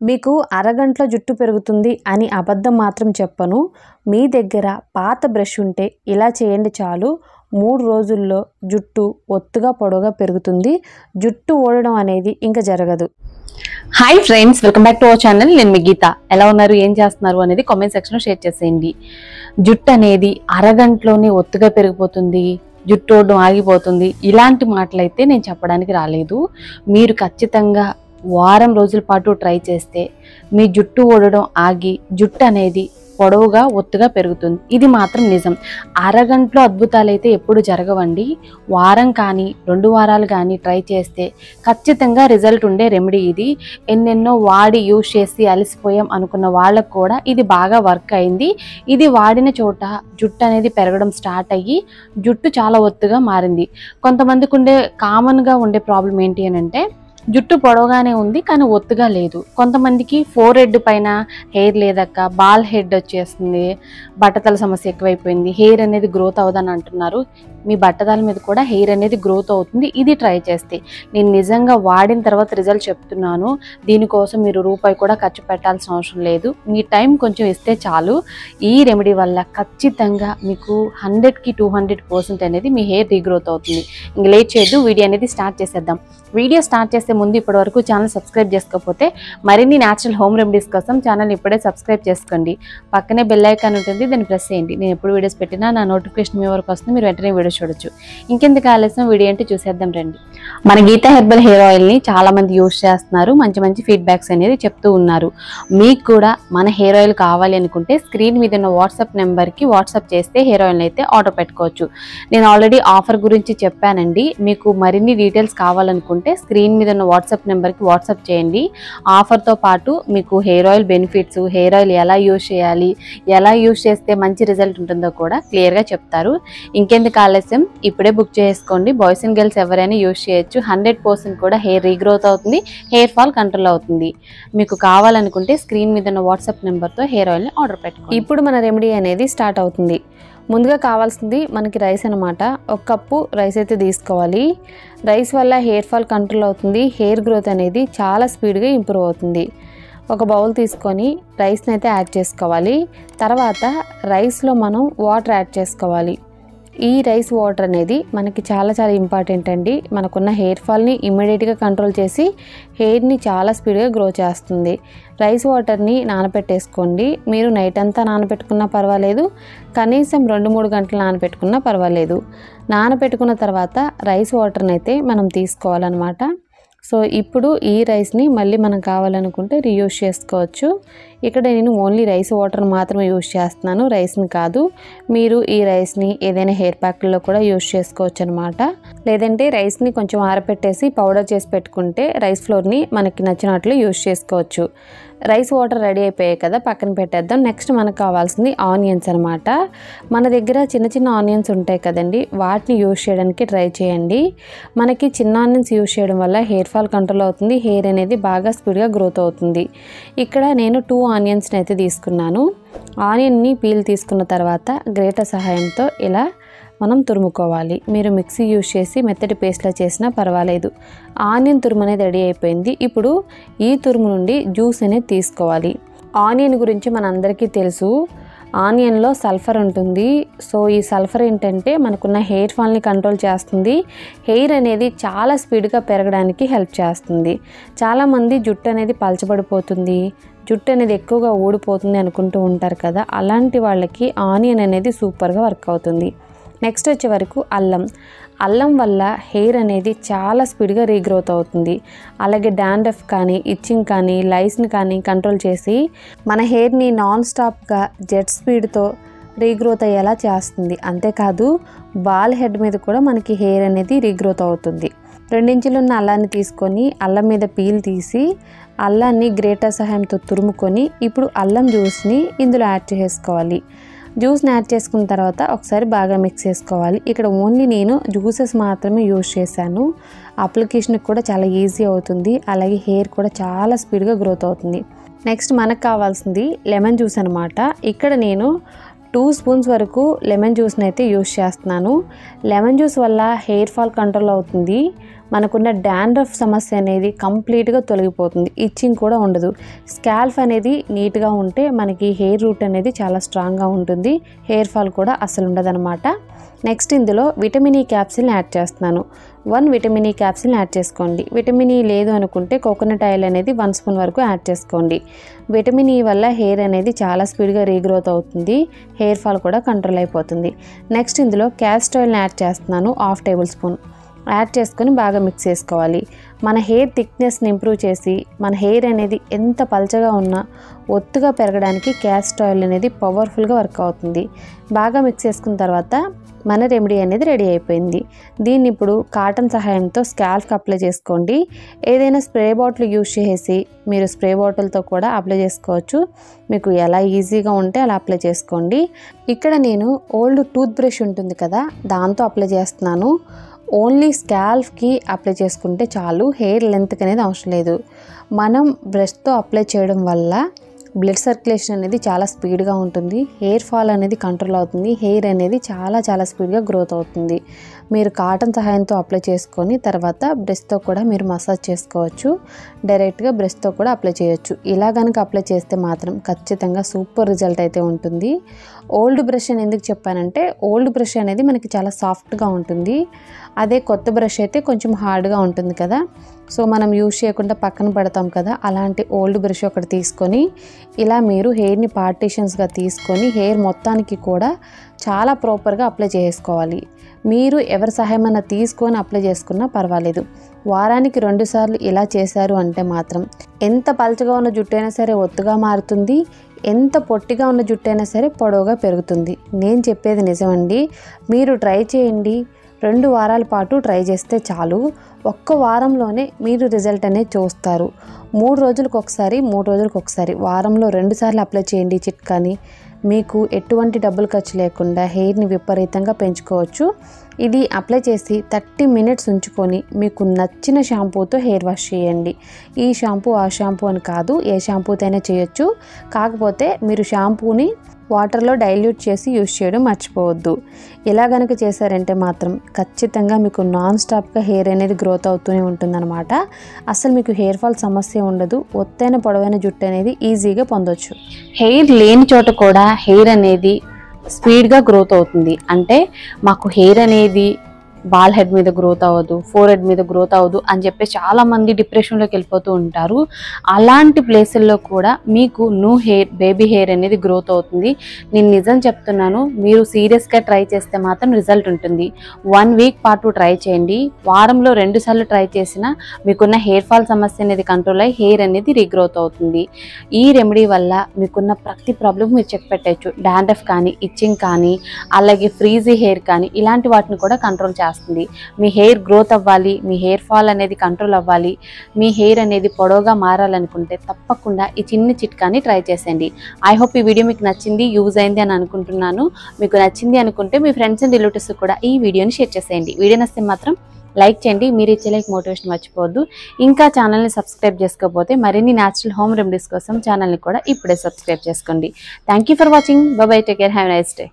మీకు అరగంటలో జుట్టు పెరుగుతుంది అని అబద్ధం మాత్రం చెప్పను. మీ దగ్గర పాత బ్రష్ ఉంటే ఇలా చేయండి చాలు. 3 రోజుల్లో జుట్టు ఒత్తుగా పొడవుగా పెరుగుతుంది. జుట్టు ఊడడం అనేది ఇంకా జరగదు. Hi friends, welcome back to our channel. నేను మీ గీత. ఎలా ఉన్నారు, ఏం చేస్తున్నారు అనేది కామెంట్ సెక్షన్లో షేర్ చేసేయండి. జుట్టు అనేది అరగంటలోనే ఒత్తుగా పెరిగిపోతుంది, జుట్టు ఊడడం ఆగిపోతుంది, ఇలాంటి మాటలైతే నేను చెప్పడానికి రాలేదు. మీరు ఖచ్చితంగా వారం రోజుల పాటు ట్రై చేస్తే మీ జుట్టు ఊడడం ఆగి జుట్టు అనేది పొడవుగా ఒత్తుగా పెరుగుతుంది. ఇది మాత్రం నిజం. అరగంటలో అద్భుతాలు అయితే ఎప్పుడు జరగవండి. వారం కానీ 2 వారాలు కానీ ట్రై చేస్తే ఖచ్చితంగా రిజల్ట్ ఉండే రెమెడీ ఇది. ఎన్నెన్నో వాడి యూజ్ చేసి అలసిపోయాం అనుకున్న వాళ్ళకు కూడా ఇది బాగా వర్క్ అయింది. ఇది వాడిన చోట జుట్టు అనేది పెరగడం స్టార్ట్ అయ్యి జుట్టు చాలా ఒత్తుగా మారింది. కొంతమందికి ఉండే కామన్గా ఉండే ప్రాబ్లం ఏంటి అని అంటే, జుట్టు పొడవుగానే ఉంది కానీ ఒత్తుగా లేదు. కొంతమందికి ఫోర్ హెడ్ పైన హెయిర్ లేదక్క, బాల్ హెడ్ వచ్చేస్తుంది, బట్టతల సమస్య ఎక్కువైపోయింది, హెయిర్ అనేది గ్రోత్ అవ్వదని అంటున్నారు. మీ బట్టతల మీద కూడా హెయిర్ అనేది గ్రోత్ అవుతుంది ఇది ట్రై చేస్తే. నేను నిజంగా వాడిన తర్వాత రిజల్ట్ చెప్తున్నాను. దీనికోసం మీరు రూపాయి కూడా ఖర్చు పెట్టాల్సిన అవసరం లేదు. మీ టైం కొంచెం ఇస్తే చాలు. ఈ రెమెడీ వల్ల ఖచ్చితంగా మీకు 100కి 200% అనేది మీ హెయిర్ రీగ్రోత్ అవుతుంది. ఇంక లేట్ చేయొద్దు, వీడియో అనేది స్టార్ట్ చేసేద్దాం. వీడియో స్టార్ట్ చేసే ముందు ఇప్పటివరకు ఛానల్ సబ్స్క్రైబ్ చేసుకోకపోతే మరిన్ని న్యాచురల్ హోమ్ రెమెడీస్ కోసం ఛానల్ ఇప్పుడే సబ్స్క్రైబ్ చేసుకోండి. పక్కనే బెల్ ఐకాన్ ఉంటుంది, దాన్ని ప్రెస్ చేయండి. నేను ఎప్పుడు వీడియోస్ పెట్టినా నా నోటిఫికేషన్ మీ వరకు వస్తుంది, మీరు వెంటనే వీడియో చూడొచ్చు. ఇంకెందుకు ఆలస్యం, వీడియో ఏంటి చూసేద్దాం రండి. మన గీతా హెర్బల్ హెయిర్ ఆయిల్ని చాలా మంది యూజ్ చేస్తున్నారు, మంచి మంచి ఫీడ్బ్యాక్స్ అనేది చెప్తూ ఉన్నారు. మీకు కూడా మన హెయిర్ ఆయిల్ కావాలి అనుకుంటే స్క్రీన్ మీద ఉన్న వాట్సాప్ నెంబర్కి వాట్సాప్ చేస్తే హెయిర్ ఆయిల్ని అయితే ఆర్డర్ పెట్టుకోవచ్చు. నేను ఆల్రెడీ ఆఫర్ గురించి చెప్పానండి. మీకు మరిన్ని డీటెయిల్స్ కావాలనుకుంటే స్క్రీన్ మీద ఉన్న వాట్సాప్ నెంబర్కి వాట్సాప్ చేయండి. ఆఫర్తో పాటు మీకు hair oil benefits, hair oil ఎలా యూజ్ చేయాలి, ఎలా యూజ్ చేస్తే మంచి రిజల్ట్ ఉంటుందో కూడా క్లియర్గా చెప్తారు. ఇంకెందుకు ఆలస్యం, ఇప్పుడే బుక్ చేసుకోండి. బాయ్స్ అండ్ గర్ల్స్ ఎవరైనా యూజ్ చేయొచ్చు. 100% కూడా హెయిర్ రీగ్రోత్ అవుతుంది, హెయిర్ ఫాల్ కంట్రోల్ అవుతుంది. మీకు కావాలనుకుంటే స్క్రీన్ మీద ఉన్న వాట్సాప్ నెంబర్తో హెయిర్ ఆయిల్ని ఆర్డర్ పెట్టుకోండి. ఇప్పుడు మన రెమెడీ అనేది స్టార్ట్ అవుతుంది. ముందుగా కావాల్సింది మనకి రైస్ అనమాట. 1 కప్పు రైస్ అయితే తీసుకోవాలి. రైస్ వల్ల హెయిర్ ఫాల్ కంట్రోల్ అవుతుంది, హెయిర్ గ్రోత్ అనేది చాలా స్పీడ్గా ఇంప్రూవ్ అవుతుంది. ఒక బౌల్ తీసుకొని రైస్ని అయితే యాడ్ చేసుకోవాలి. తర్వాత రైస్లో మనం వాటర్ యాడ్ చేసుకోవాలి. ఈ రైస్ వాటర్ అనేది మనకి చాలా చాలా ఇంపార్టెంట్ అండి. మనకున్న హెయిర్ ఫాల్ని ఇమ్మీడియట్గా కంట్రోల్ చేసి హెయిర్ని చాలా స్పీడ్గా గ్రో చేస్తుంది. రైస్ వాటర్ని నానబెట్టేసుకోండి. మీరు నైట్ అంతా నానబెట్టుకున్నా పర్వాలేదు, కనీసం 2-3 గంటలు నానబెట్టుకున్నా పర్వాలేదు. నానబెట్టుకున్న తర్వాత రైస్ వాటర్ని అయితే మనం తీసుకోవాలన్నమాట. సో ఇప్పుడు ఈ రైస్ని మళ్ళీ మనం కావాలనుకుంటే రీయూజ్ చేసుకోవచ్చు. ఇక్కడ నేను ఓన్లీ రైస్ వాటర్ని మాత్రమే యూజ్ చేస్తున్నాను, రైస్ని కాదు. మీరు ఈ రైస్ని ఏదైనా హెయిర్ ప్యాక్లో కూడా యూజ్ చేసుకోవచ్చు అనమాట. లేదంటే రైస్ని కొంచెం ఆరబెట్టేసి పౌడర్ చేసి పెట్టుకుంటే రైస్ ఫ్లోర్ని మనకి నచ్చినట్లు యూజ్ చేసుకోవచ్చు. రైస్ వాటర్ రెడీ అయిపోయాయి కదా, పక్కన పెట్టేద్దాం. నెక్స్ట్ మనకు కావాల్సింది ఆనియన్స్ అనమాట. మన దగ్గర చిన్న చిన్న ఆనియన్స్ ఉంటాయి కదండి, వాటిని యూజ్ చేయడానికి ట్రై చేయండి. మనకి చిన్న ఆనియన్స్ యూజ్ చేయడం వల్ల హెయిర్ ఫాల్ కంట్రోల్ అవుతుంది, హెయిర్ అనేది బాగా స్పీడ్గా గ్రోత్ అవుతుంది. ఇక్కడ నేను 2 ఆనియన్స్ని అయితే తీసుకున్నాను. ఆనియన్ని పీల్ తీసుకున్న తర్వాత గ్రేటర్ సహాయంతో ఇలా మనం తురుముకోవాలి. మీరు మిక్సీ యూజ్ చేసి మెత్తటి పేస్ట్లా చేసినా పర్వాలేదు. ఆనియన్ తురుము అనేది రెడీ అయిపోయింది. ఇప్పుడు ఈ తురుము నుండి జ్యూస్ అనేది తీసుకోవాలి. ఆనియన్ గురించి మనందరికీ తెలుసు, ఆనియన్లో సల్ఫర్ ఉంటుంది. సో ఈ సల్ఫర్ ఏంటంటే మనకున్న హెయిర్ ఫాల్ని కంట్రోల్ చేస్తుంది, హెయిర్ అనేది చాలా స్పీడ్గా పెరగడానికి హెల్ప్ చేస్తుంది. చాలామంది జుట్టు అనేది పలచబడిపోతుంది, జుట్టు అనేది ఎక్కువగా ఊడిపోతుంది అనుకుంటూ ఉంటారు కదా, అలాంటి వాళ్ళకి ఆనియన్ అనేది సూపర్గా వర్క్ అవుతుంది. నెక్స్ట్ వచ్చే వరకు అల్లం వల్ల హెయిర్ అనేది చాలా స్పీడ్గా రీగ్రోత్ అవుతుంది. అలాగే డాండ్రఫ్ కానీ, ఇచ్చింగ్ కానీ, లైస్ని కానీ కంట్రోల్ చేసి మన హెయిర్ని నాన్ స్టాప్గా జెట్ స్పీడ్తో రీగ్రోత్ అయ్యేలా చేస్తుంది. అంతేకాదు బాల్ హెడ్ మీద కూడా మనకి హెయిర్ అనేది రీగ్రోత్ అవుతుంది. 2 ఇంచులు ఉన్న అల్లాన్ని తీసుకొని అల్లం మీద పీల్ తీసి అల్లాన్ని గ్రేటర్ సహాయంతో తురుముకొని ఇప్పుడు అల్లం జ్యూస్ని ఇందులో యాడ్ చేసుకోవాలి. జ్యూస్ని యాడ్ చేసుకున్న తర్వాత ఒకసారి బాగా మిక్స్ చేసుకోవాలి. ఇక్కడ ఓన్లీ నేను జ్యూసెస్ మాత్రమే యూజ్ చేశాను. అప్లికేషన్కి కూడా చాలా ఈజీ అవుతుంది, అలాగే హెయిర్ కూడా చాలా స్పీడ్గా గ్రోత్ అవుతుంది. నెక్స్ట్ మనకు కావాల్సింది లెమన్ జ్యూస్ అనమాట. ఇక్కడ నేను 2 స్పూన్స్ వరకు లెమన్ జ్యూస్ని అయితే యూజ్ చేస్తున్నాను. లెమన్ జ్యూస్ వల్ల హెయిర్ ఫాల్ కంట్రోల్ అవుతుంది, మనకున్న డాండ్రఫ్ సమస్య అనేది కంప్లీట్గా తొలగిపోతుంది. ఇచ్చింగ్ కూడా ఉండదు. స్కాల్ఫ్ అనేది నీట్గా ఉంటే మనకి హెయిర్ రూట్ అనేది చాలా స్ట్రాంగ్గా ఉంటుంది. హెయిర్ ఫాల్ కూడా అసలు ఉండదన్నమాట. నెక్స్ట్ ఇందులో విటమిన్ ఈ క్యాప్సిల్ని యాడ్ చేస్తున్నాను. 1 విటమిన్ ఈ క్యాప్సిల్ని యాడ్ చేసుకోండి. విటమిన్ ఈ లేదు అనుకుంటే కోకోనట్ ఆయిల్ అనేది 1 స్పూన్ వరకు యాడ్ చేసుకోండి. విటమిన్ ఈ వల్ల హెయిర్ అనేది చాలా స్పీడ్గా రీగ్రోత్ అవుతుంది. హెయిర్ ఫాల్ కూడా కంట్రోల్ అయిపోతుంది. నెక్స్ట్ ఇందులో క్యాస్టర్ ఆయిల్ని యాడ్ చేస్తున్నాను. 1/2 టేబుల్ స్పూన్ యాడ్ చేసుకొని బాగా మిక్స్ చేసుకోవాలి. మన హెయిర్ థిక్నెస్ని ఇంప్రూవ్ చేసి మన హెయిర్ అనేది ఎంత పల్చగా ఉన్నా ఒత్తుగా పెరగడానికి క్యాస్టర్ ఆయిల్ అనేది పవర్ఫుల్గా వర్క్ అవుతుంది. బాగా మిక్స్ చేసుకున్న తర్వాత మన రెమెడీ అనేది రెడీ అయిపోయింది. దీన్ని ఇప్పుడు కాటన్ సహాయంతో స్కాల్ఫ్కి అప్లై చేసుకోండి. ఏదైనా స్ప్రే బాటిల్ యూజ్ చేసి మీరు స్ప్రే బాటిల్తో కూడా అప్లై చేసుకోవచ్చు. మీకు ఎలా ఈజీగా ఉంటే అలా అప్లై చేసుకోండి. ఇక్కడ నేను ఓల్డ్ టూత్ బ్రష్ ఉంటుంది కదా, దాంతో అప్లై చేస్తున్నాను. ఓన్లీ స్కాల్ఫ్కి అప్లై చేసుకుంటే చాలు, హెయిర్ లెంత్కి అనేది అవసరం లేదు. మనం బ్రష్తో అప్లై చేయడం వల్ల బ్లడ్ సర్క్యులేషన్ అనేది చాలా స్పీడ్గా ఉంటుంది. హెయిర్ ఫాల్ అనేది కంట్రోల్ అవుతుంది. హెయిర్ అనేది చాలా స్పీడ్గా గ్రోత్ అవుతుంది. మీరు కాటన్ సహాయంతో అప్లై చేసుకొని తర్వాత బ్రష్తో కూడా మీరు మసాజ్ చేసుకోవచ్చు. డైరెక్ట్గా బ్రష్తో కూడా అప్లై చేయొచ్చు. ఇలా కనుక అప్లై చేస్తే మాత్రం ఖచ్చితంగా సూపర్ రిజల్ట్ అయితే ఉంటుంది. ఓల్డ్ బ్రష్ అని ఎందుకు చెప్పానంటే, ఓల్డ్ బ్రష్ అనేది మనకి చాలా సాఫ్ట్గా ఉంటుంది. అదే కొత్త బ్రష్ అయితే కొంచెం హార్డ్గా ఉంటుంది కదా, సో మనం యూజ్ చేయకుండా పక్కన పెడతాం కదా, అలాంటి ఓల్డ్ బ్రష్ ఒకటి తీసుకొని ఇలా మీరు హెయిర్ని పార్టీషన్స్గా తీసుకొని హెయిర్ మొత్తానికి కూడా చాలా ప్రాపర్గా అప్లై చేసుకోవాలి. మీరు ఎవరి సహాయమన్నా తీసుకొని అప్లై చేసుకున్నా పర్వాలేదు. వారానికి 2 సార్లు ఇలా చేశారు అంటే మాత్రం ఎంత పల్చగా ఉన్న జుట్టు అయినా సరే ఒత్తుగా మారుతుంది. ఎంత పొట్టిగా ఉన్న జుట్టు అయినా సరే పొడవుగా పెరుగుతుంది. నేను చెప్పేది నిజమండి. మీరు ట్రై చేయండి. 2 వారాల పాటు ట్రై చేస్తే చాలు. ఒక్క వారంలోనే మీరు రిజల్ట్ అనేది చూస్తారు. 3 రోజులకు ఒకసారి వారంలో 2 సార్లు అప్లై చేయండి చిట్కాని. మీకు ఎటువంటి డబ్బులు ఖర్చు లేకుండా హెయిర్ని విపరీతంగా పెంచుకోవచ్చు. ఇది అప్లై చేసి 30 మినిట్స్ ఉంచుకొని మీకు నచ్చిన షాంపూతో హెయిర్ వాష్ చేయండి. ఈ షాంపూ ఆ షాంపూ అని కాదు, ఏ షాంపూతో అయినా చేయొచ్చు. కాకపోతే మీరు షాంపూని వాటర్లో డైల్యూట్ చేసి యూజ్ చేయడం మర్చిపోవద్దు. ఇలా కనుక చేశారంటే మాత్రం ఖచ్చితంగా మీకు నాన్ స్టాప్గా హెయిర్ అనేది గ్రోత్ అవుతూనే ఉంటుందన్నమాట. అసలు మీకు హెయిర్ ఫాల్ సమస్య ఉండదు. ఒత్తైన పొడవైన జుట్టు అనేది ఈజీగా పొందొచ్చు. హెయిర్ లేని చోట కూడా హెయిర్ అనేది స్పీడ్గా గ్రోత్ అవుతుంది. అంటే మాకు హెయిర్ అనేది బాల్ హెడ్ మీద గ్రోత్ అవ్వదు, ఫోర్ హెడ్ మీద గ్రోత్ అవ్వదు అని చెప్పి చాలామంది డిప్రెషన్లోకి వెళ్ళిపోతూ ఉంటారు. అలాంటి ప్లేసుల్లో కూడా మీకు బేబీ హెయిర్ అనేది గ్రోత్ అవుతుంది. నేను నిజం చెప్తున్నాను, మీరు సీరియస్గా ట్రై చేస్తే మాత్రం రిజల్ట్ ఉంటుంది. 1 వీక్ పాటు ట్రై చేయండి. వారంలో 2 సార్లు ట్రై చేసినా మీకున్న హెయిర్ ఫాల్ సమస్య అనేది కంట్రోల్ అయ్యి హెయిర్ అనేది రీగ్రోత్ అవుతుంది. ఈ రెమెడీ వల్ల మీకున్న ప్రతి ప్రాబ్లం మీరు చెక్ పెట్టచ్చు. డాండ్రఫ్ కానీ, ఇచ్చింగ్ కానీ, అలాగే ఫ్రీజీ హెయిర్ కానీ, ఇలాంటి వాటిని కూడా కంట్రోల్ చేస్తుంది. మీ హెయిర్ గ్రోత్ అవ్వాలి, మీ హెయిర్ ఫాల్ అనేది కంట్రోల్ అవ్వాలి, మీ హెయిర్ అనేది పొడవుగా మారాలనుకుంటే తప్పకుండా ఈ చిన్న చిట్కాని ట్రై చేసేయండి. ఐ హోప్ ఈ వీడియో మీకు నచ్చింది, యూజ్ అయింది అని అనుకుంటున్నాను. మీకు నచ్చింది అనుకుంటే మీ ఫ్రెండ్స్ అండ్ రిలేటివ్స్ కూడా ఈ వీడియోని షేర్ చేసేయండి. వీడియో నచ్చితే మాత్రం లైక్ చేయండి. మీరు ఇచ్చే లైక్ మోటివేషన్ మర్చిపోవద్దు. ఇంకా ఛానల్ని సబ్స్క్రైబ్ చేసుకోకపోతే మరిన్ని న్యాచురల్ హోమ్ రెమెడీస్ కోసం ఛానల్ని కూడా ఇప్పుడే సబ్స్క్రైబ్ చేసుకోండి. Thank you for watching. By by. Take care. Have a nice day.